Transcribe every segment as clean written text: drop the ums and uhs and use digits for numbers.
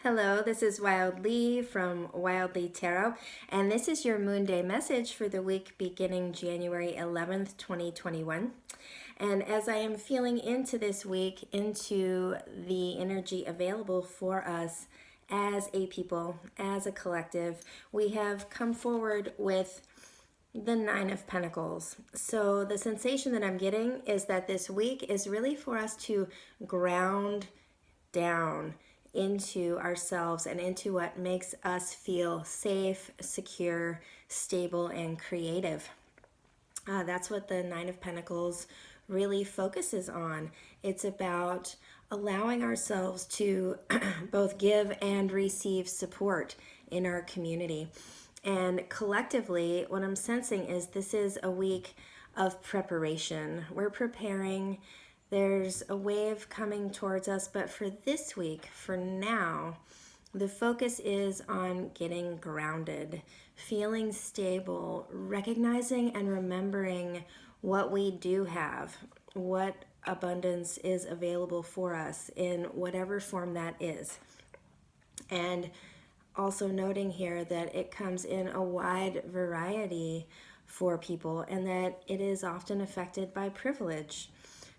Hello, this is Wildly from Wildly Tarot, and this is your Moonday message for the week beginning January 11th, 2021. And as I am feeling into this week, into the energy available for us as a people, as a collective, we have come forward with the Nine of Pentacles. So the sensation that I'm getting is that this week is really for us to ground down into ourselves and into what makes us feel safe, secure, stable, and creative. That's what the Nine of Pentacles really focuses on. It's about allowing ourselves to both give and receive support in our community. And collectively, what I'm sensing is this is a week of preparation. We're preparing. There's a wave coming towards us, but for this week, for now, the focus is on getting grounded, feeling stable, recognizing and remembering what we do have, what abundance is available for us in whatever form that is. And also noting here that it comes in a wide variety for people and that it is often affected by privilege.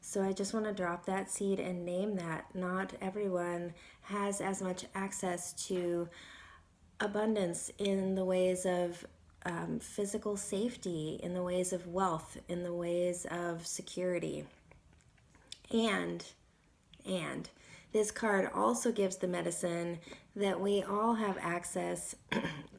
So I just want to drop that seed and name that. Not everyone has as much access to abundance in the ways of physical safety, in the ways of wealth, in the ways of security. And this card also gives the medicine that we all have access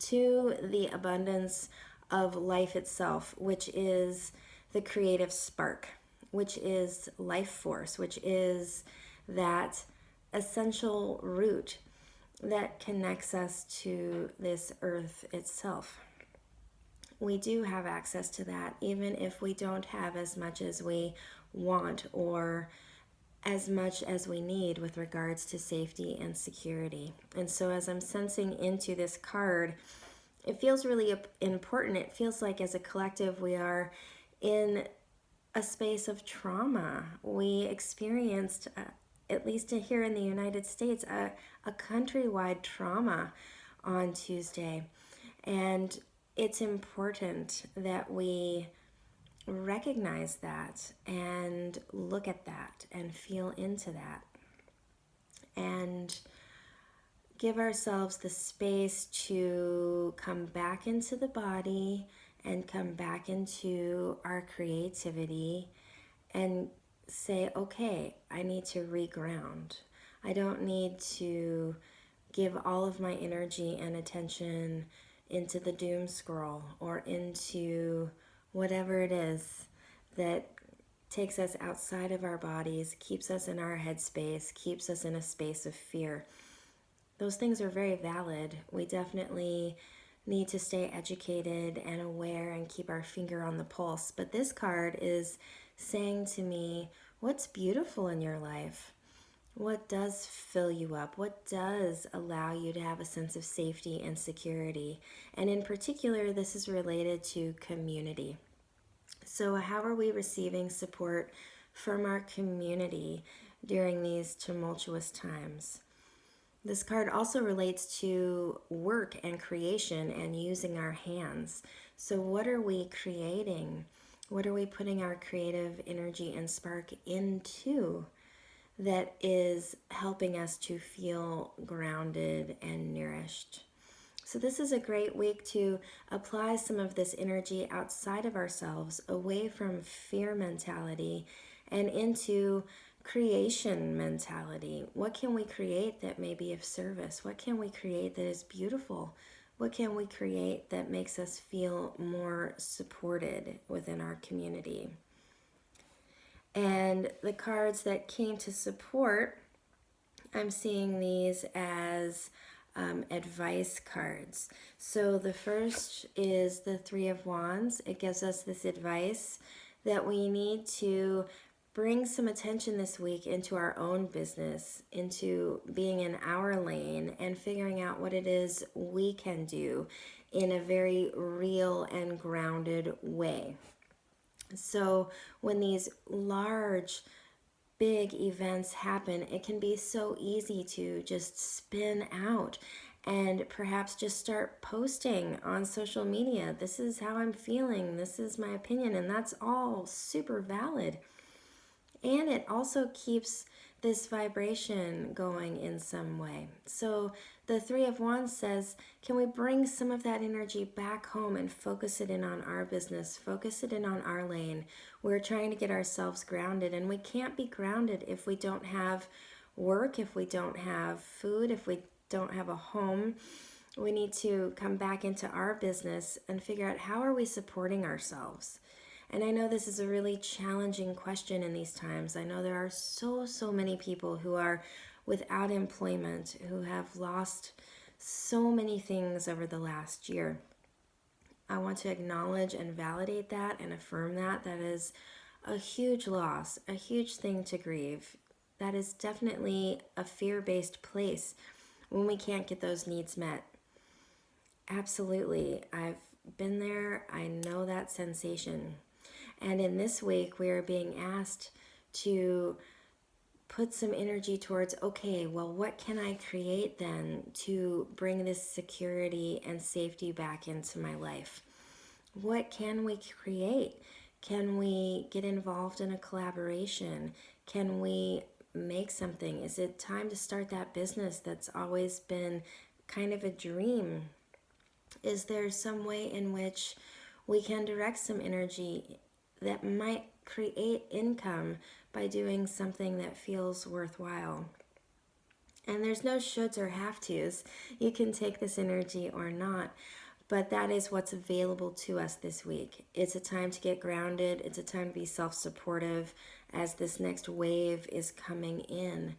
to the abundance of life itself, which is the creative spark, which is life force, which is that essential root that connects us to this earth itself. We do have access to that, even if we don't have as much as we want or as much as we need with regards to safety and security. And so as I'm sensing into this card, it feels really important. It feels like as a collective we are in a space of trauma. We experienced, at least here in the United States, a countrywide trauma on Tuesday. And it's important that we recognize that and look at that and feel into that and give ourselves the space to come back into the body and come back into our creativity and say, okay, I need to reground. I don't need to give all of my energy and attention into the doom scroll or into whatever it is that takes us outside of our bodies, keeps us in our headspace, keeps us in a space of fear. Those things are very valid. We definitely need to stay educated and aware and keep our finger on the pulse. But this card is saying to me, what's beautiful in your life? What does fill you up? What does allow you to have a sense of safety and security? And in particular, this is related to community. So how are we receiving support from our community during these tumultuous times? This card also relates to work and creation and using our hands. So what are we creating? What are we putting our creative energy and spark into that is helping us to feel grounded and nourished? So this is a great week to apply some of this energy outside of ourselves, away from fear mentality and into creation mentality. What can we create that may be of service? What can we create that is beautiful? What can we create that makes us feel more supported within our community? And the cards that came to support, I'm seeing these as advice cards. So the first is the Three of Wands. It gives us this advice that we need to bring some attention this week into our own business, into being in our lane and figuring out what it is we can do in a very real and grounded way. So when these large big events happen, it can be so easy to just spin out and perhaps just start posting on social media. This is how I'm feeling. This is my opinion. And that's all super valid. And it also keeps this vibration going in some way. So the Three of Wands says, can we bring some of that energy back home and focus it in on our business, focus it in on our lane? We're trying to get ourselves grounded, and we can't be grounded if we don't have work, if we don't have food, if we don't have a home. We need to come back into our business and figure out, how are we supporting ourselves? And I know this is a really challenging question in these times. I know there are so many people who are without employment, who have lost so many things over the last year. I want to acknowledge and validate that and affirm that. That is a huge loss, a huge thing to grieve. That is definitely a fear-based place when we can't get those needs met. Absolutely. I've been there. I know that sensation. And in this week, we are being asked to put some energy towards, okay, well, what can I create then to bring this security and safety back into my life? What can we create? Can we get involved in a collaboration? Can we make something? Is it time to start that business that's always been kind of a dream? Is there some way in which we can direct some energy that might create income by doing something that feels worthwhile? And there's no shoulds or have tos. You can take this energy or not, but that is what's available to us this week. It's a time to get grounded. It's a time to be self-supportive as this next wave is coming in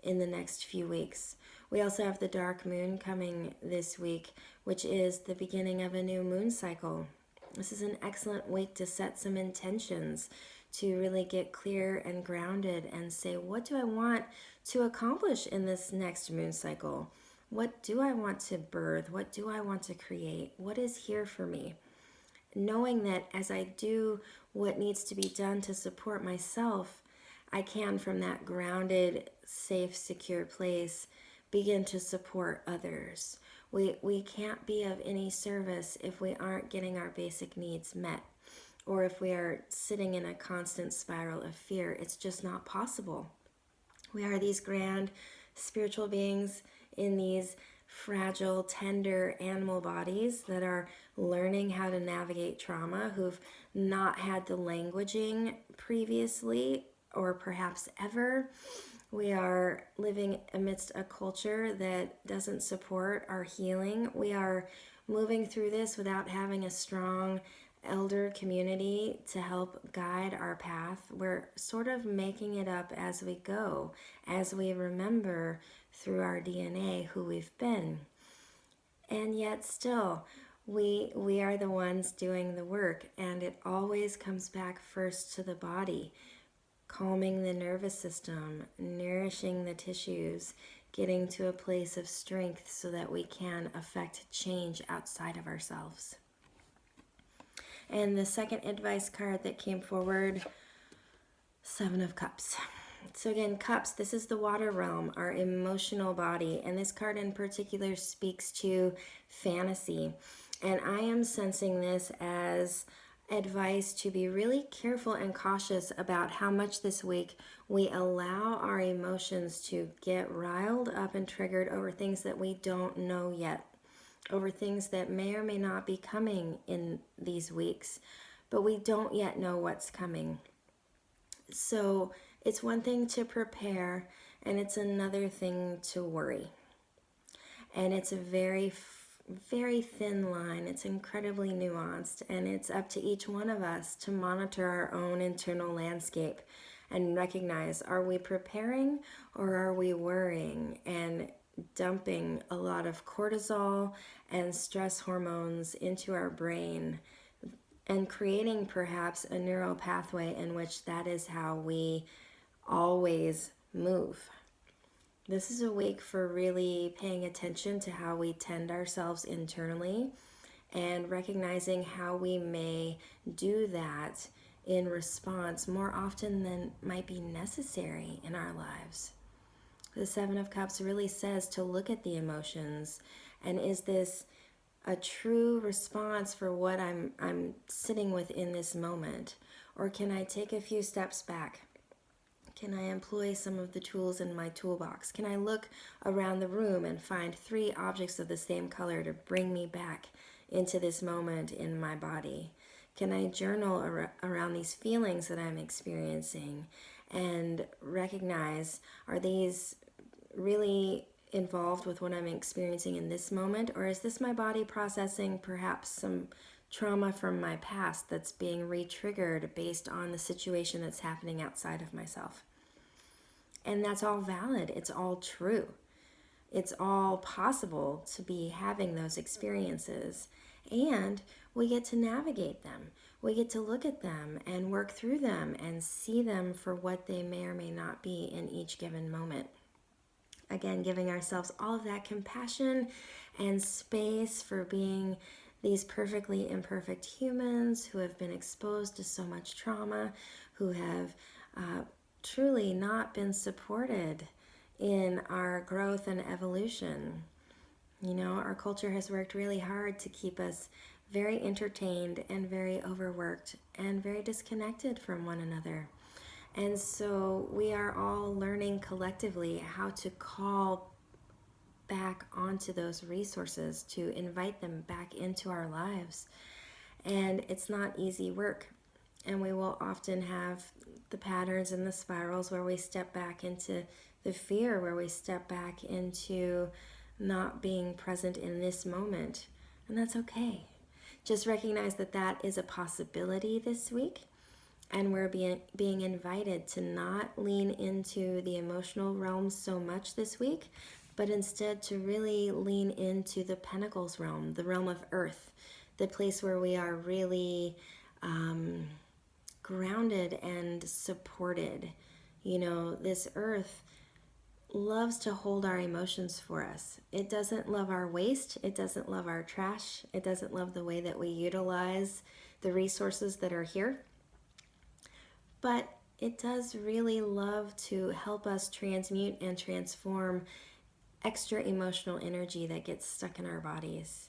the next few weeks. We also have the dark moon coming this week, which is the beginning of a new moon cycle. This is an excellent week to set some intentions, to really get clear and grounded and say, what do I want to accomplish in this next moon cycle? What do I want to birth? What do I want to create? What is here for me? Knowing that as I do what needs to be done to support myself, I can, from that grounded, safe, secure place, begin to support others. We can't be of any service if we aren't getting our basic needs met, or if we are sitting in a constant spiral of fear. It's just not possible. We are these grand spiritual beings in these fragile, tender animal bodies that are learning how to navigate trauma, who've not had the languaging previously or perhaps ever. We are living amidst a culture that doesn't support our healing. We are moving through this without having a strong elder community to help guide our path. We're sort of making it up as we go, as we remember through our DNA who we've been. And yet still, we are the ones doing the work, and it always comes back first to the body. Calming the nervous system, nourishing the tissues, getting to a place of strength so that we can affect change outside of ourselves. And the second advice card that came forward, Seven of Cups. So again, cups, this is the water realm, our emotional body. And this card in particular speaks to fantasy. And I am sensing this as advice to be really careful and cautious about how much this week we allow our emotions to get riled up and triggered over things that we don't know yet, over things that may or may not be coming in these weeks, but we don't yet know what's coming. So it's one thing to prepare, and it's another thing to worry. And it's a very thin line. It's incredibly nuanced, and it's up to each one of us to monitor our own internal landscape and recognize, are we preparing or are we worrying and dumping a lot of cortisol and stress hormones into our brain and creating perhaps a neural pathway in which that is how we always move. This is a week for really paying attention to how we tend ourselves internally and recognizing how we may do that in response more often than might be necessary in our lives. The Seven of Cups really says to look at the emotions, and is this a true response for what I'm sitting with in this moment? Or can I take a few steps back? Can I employ some of the tools in my toolbox? Can I look around the room and find 3 objects of the same color to bring me back into this moment in my body? Can I journal around these feelings that I'm experiencing and recognize, are these really involved with what I'm experiencing in this moment, or is this my body processing perhaps some trauma from my past that's being re-triggered based on the situation that's happening outside of myself? And that's all valid. It's all true. It's all possible to be having those experiences. And we get to navigate them. We get to look at them and work through them and see them for what they may or may not be in each given moment. Again, giving ourselves all of that compassion and space for being these perfectly imperfect humans who have been exposed to so much trauma, who have truly not been supported in our growth and evolution. You know, our culture has worked really hard to keep us very entertained and very overworked and very disconnected from one another. And so we are all learning collectively how to call back onto those resources, to invite them back into our lives. And it's not easy work. And we will often have the patterns and the spirals where we step back into the fear, where we step back into not being present in this moment. And that's okay. Just recognize that that is a possibility this week. And we're being invited to not lean into the emotional realm so much this week, but instead to really lean into the Pentacles realm, the realm of earth, the place where we are really grounded and supported. You know, this earth loves to hold our emotions for us. It doesn't love our waste. It doesn't love our trash. It doesn't love the way that we utilize the resources that are here. But it does really love to help us transmute and transform extra emotional energy that gets stuck in our bodies.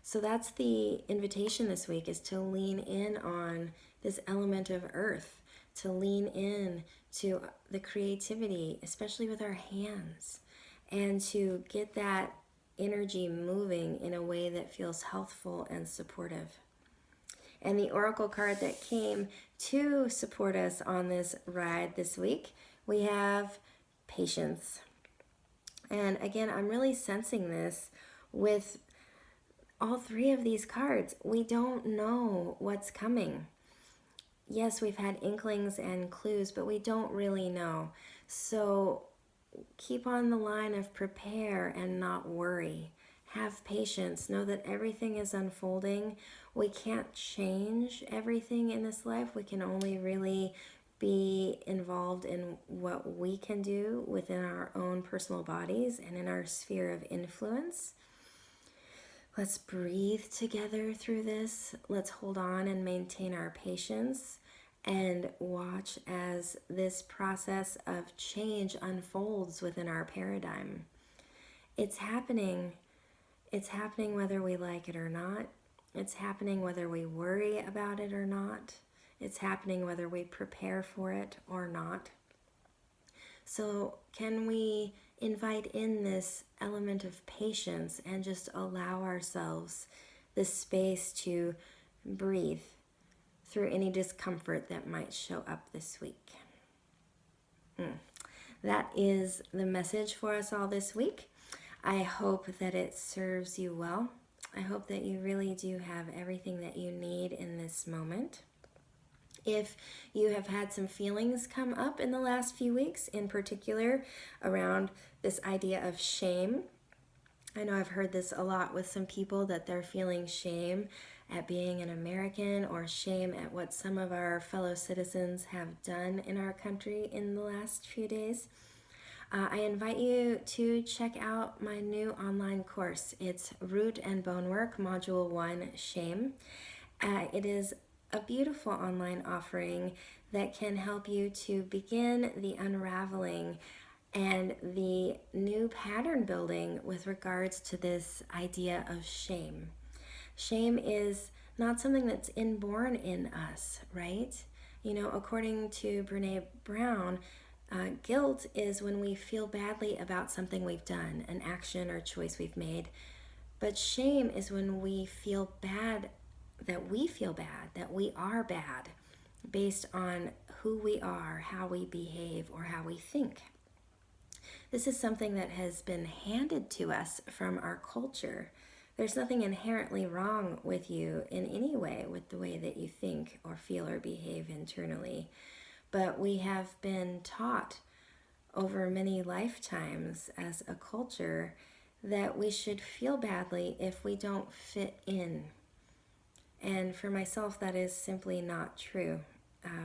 So that's the invitation this week, is to lean in on this element of earth, to lean in to the creativity, especially with our hands, and to get that energy moving in a way that feels healthful and supportive. And the oracle card that came to support us on this ride this week, we have patience. And again, I'm really sensing this with all 3 of these cards. We don't know what's coming. Yes, we've had inklings and clues, but we don't really know. So keep on the line of prepare and not worry. Have patience. Know that everything is unfolding. We can't change everything in this life. We can only really be involved in what we can do within our own personal bodies and in our sphere of influence. Let's breathe together through this. Let's hold on and maintain our patience and watch as this process of change unfolds within our paradigm. It's happening. It's happening whether we like it or not. It's happening whether we worry about it or not. It's happening whether we prepare for it or not. So can we invite in this element of patience and just allow ourselves the space to breathe through any discomfort that might show up this week? That is the message for us all this week. I hope that it serves you well. I hope that you really do have everything that you need in this moment. If you have had some feelings come up in the last few weeks, in particular around this idea of shame, I know I've heard this a lot with some people, that they're feeling shame at being an American, or shame at what some of our fellow citizens have done in our country in the last few days. I invite you to check out my new online course. It's Root and Bone Work, Module 1, Shame. It is a beautiful online offering that can help you to begin the unraveling and the new pattern building with regards to this idea of shame. Shame is not something that's inborn in us, right? You know, according to Brene Brown, guilt is when we feel badly about something we've done, an action or choice we've made. But shame is when we feel bad, that we are bad, based on who we are, how we behave, or how we think. This is something that has been handed to us from our culture. There's nothing inherently wrong with you in any way with the way that you think or feel or behave internally. But we have been taught over many lifetimes as a culture that we should feel badly if we don't fit in. And for myself, that is simply not true.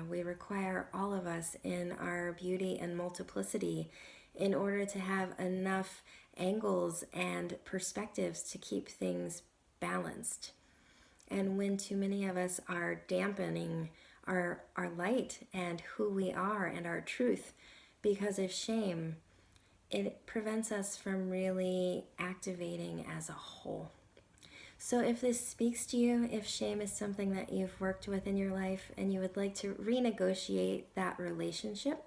We require all of us in our beauty and multiplicity in order to have enough angles and perspectives to keep things balanced. And when too many of us are dampening our light and who we are and our truth because of shame, it prevents us from really activating as a whole. So if this speaks to you, if shame is something that you've worked with in your life and you would like to renegotiate that relationship,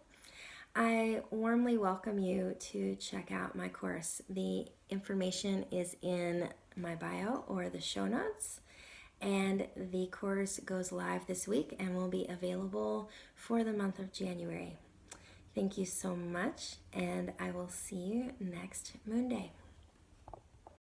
I warmly welcome you to check out my course. The information is in my bio or the show notes, and the course goes live this week and will be available for the month of January. Thank you so much, and I will see you next Moonday.